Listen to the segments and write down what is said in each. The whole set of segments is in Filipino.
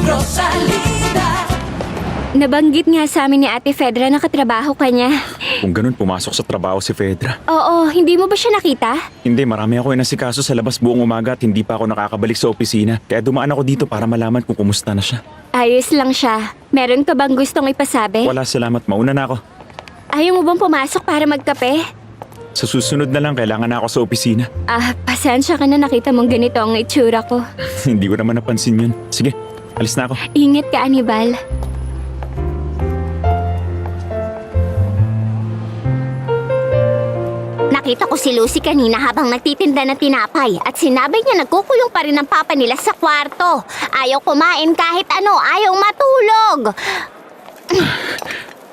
Rosalinda. Nabanggit nga sa amin ni Ate Fedra na katrabaho ka niya. Kung ganun, pumasok sa trabaho si Fedra. Oo, hindi mo ba siya nakita? Hindi, marami ako inasikaso sa labas buong umaga at hindi pa ako nakakabalik sa opisina. Kaya dumaan ako dito para malaman kung kumusta na siya. Ayos lang siya. Meron ka bang gustong ipasabi? Wala, salamat. Mauna na ako. Ayaw mo bang pumasok para magkape? Sa susunod na lang, kailangan na ako sa opisina. Pasensya ka na nakita mong ganito ang itsura ko. Hindi ko naman napansin yun. Sige, alis na ako. Ingat ka, Anibal. Nakita ko si Lucy kanina habang nagtitinda ng tinapay at sinabi niya nagkukulong pa rin ang papa nila sa kwarto. Ayaw kumain kahit ano, ayaw matulog.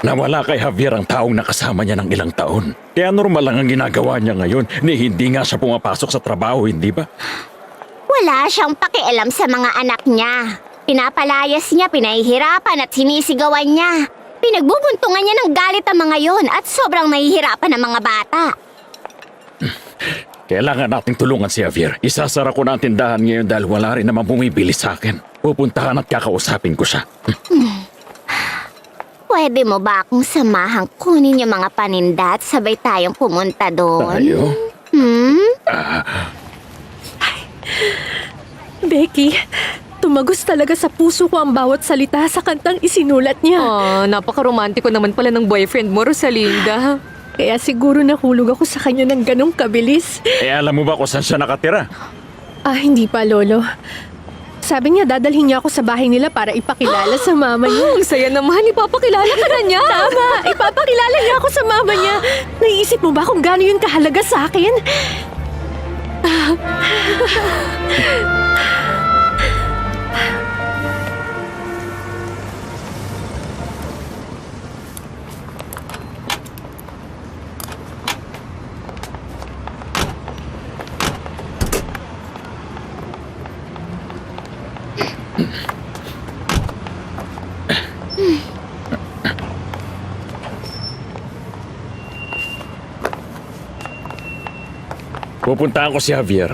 Nawala kay Javier ang taong nakasama niya ng ilang taon. Kaya normal lang ang ginagawa niya ngayon. Hindi nga siya pumapasok sa trabaho, hindi ba? Wala siyang pakialam sa mga anak niya. Pinapalayas niya, pinahihirapan at sinisigawan niya. Pinagbubuntungan niya ng galit ang mga yon at sobrang nahihirapan ang mga bata. Kailangan nating tulungan si Javier. Isasara ko na ang tindahan ngayon dahil wala rin naman bumibili sa akin. Pupuntahan at kakausapin ko siya. Pwede mo ba akong samahang kunin yung mga paninda at sabay tayong pumunta doon? Tayo? Becky, tumagos talaga sa puso ko ang bawat salita sa kantang isinulat niya. Napaka-romantiko naman pala ng boyfriend mo, Rosalinda. Kaya siguro nahulog ako sa kanya ng ganong kabilis. Alam mo ba kung saan siya nakatira? Hindi pa, Lolo. Sabi niya dadalhin niya ako sa bahay nila para ipakilala sa mama niya. Ang saya naman, ipapakilala ka na niya. Tama, ipapakilala niya ako sa mama niya. Naisip mo ba kung gaano yun kahalaga sa akin? Pupuntahan ko si Javier.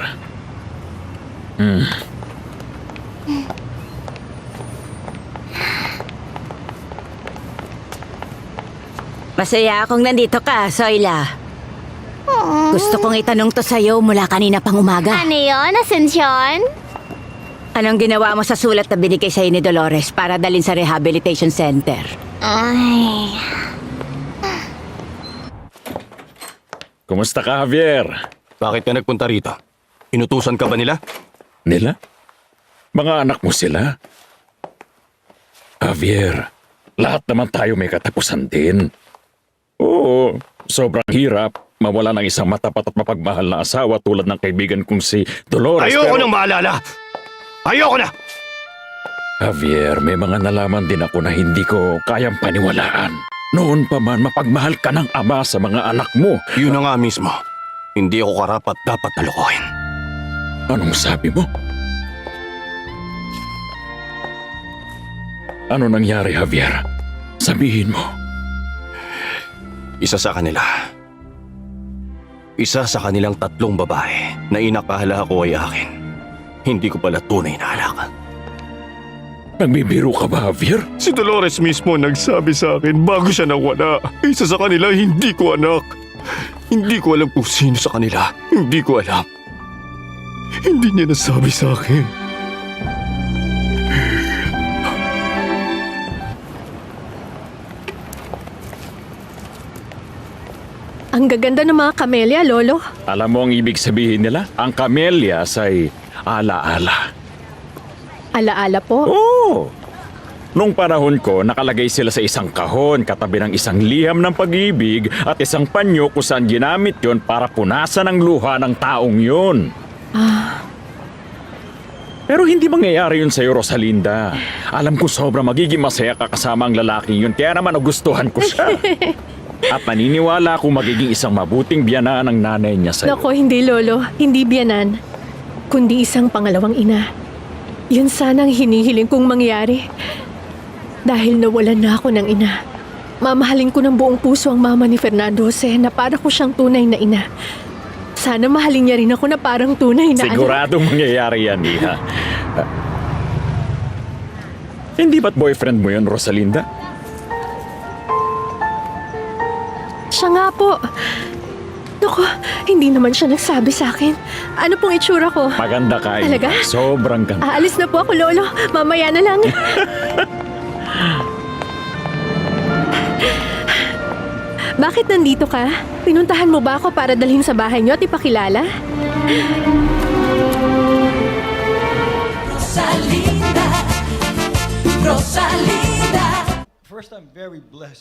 Masaya akong nandito ka, Zoila. Gusto kong itanong to sa'yo mula kanina pang umaga. Ano yun, Ascension? Anong ginawa mo sa sulat na binigay sa'yo ni Dolores para dalhin sa rehabilitation center? Ay... Kumusta ka, Javier? Bakit ka nagpunta rito? Inutusan ka ba nila? Nila? Mga anak mo sila? Javier, lahat naman tayo may katapusan din. Oo, sobrang hirap mawala ng isang matapat at mapagmahal na asawa tulad ng kaibigan kong si Dolores. Ayoko nang maalala! Ayoko na! Javier, may mga nalaman din ako na hindi ko kayang paniwalaan. Noon pa man, mapagmahal ka ng ama sa mga anak mo. Yun na nga mismo. Hindi ako karapat dapat nalukohin. Anong sabi mo? Ano nangyari, Javier? Sabihin mo. Isa sa kanilang tatlong babae na inakala ko ay akin. Hindi ko pala tunay na anak. Nagbibiro ka ba, Javier? Si Dolores mismo nagsabi sa akin bago siya nawala. Isa sa kanila hindi ko anak. Hindi ko alam kung sino sa kanila. Hindi ko alam. Hindi niya nasabi sa akin. Ang gaganda ng mga kamelya, Lolo. Alam mo ang ibig sabihin nila? Ang kamelyas ay ala-ala. Alaala po. Oo! Nung panahon ko, nakalagay sila sa isang kahon katabi ng isang liham ng pag-ibig at isang panyo kung saan ginamit yon para punasan ang luha ng taong yun. Pero hindi mangyayari yun sa'yo, Rosalinda. Alam ko sobrang magiging masaya ka kasama ang lalaking yun, kaya naman nagustuhan ko siya. At naniniwala akong magiging isang mabuting biyanan ang nanay niya sa'yo. Nako, hindi, Lolo. Hindi biyanan. Kundi isang pangalawang ina. Yun sana ang hinihiling kong mangyari. Dahil nawalan na ako ng ina. Mamahalin ko ng buong puso ang mama ni Fernando Jose na para ko siyang tunay na ina. Sana mahalin niya rin ako na parang tunay na anak. Siguradong mangyayari yan, Iha. Hindi ba't boyfriend mo yun, Rosalinda? Siya nga po. Naku, hindi naman siya nagsabi sa akin. Ano pong itsura ko? Maganda ka, Aida. Talaga? Sobrang ganda. Aalis na po ako, Lolo. Mamaya na lang. Bakit nandito ka? Pinuntahan mo ba ako para dalhin sa bahay niyo at ipakilala? Rosalinda. First, I'm very blessed.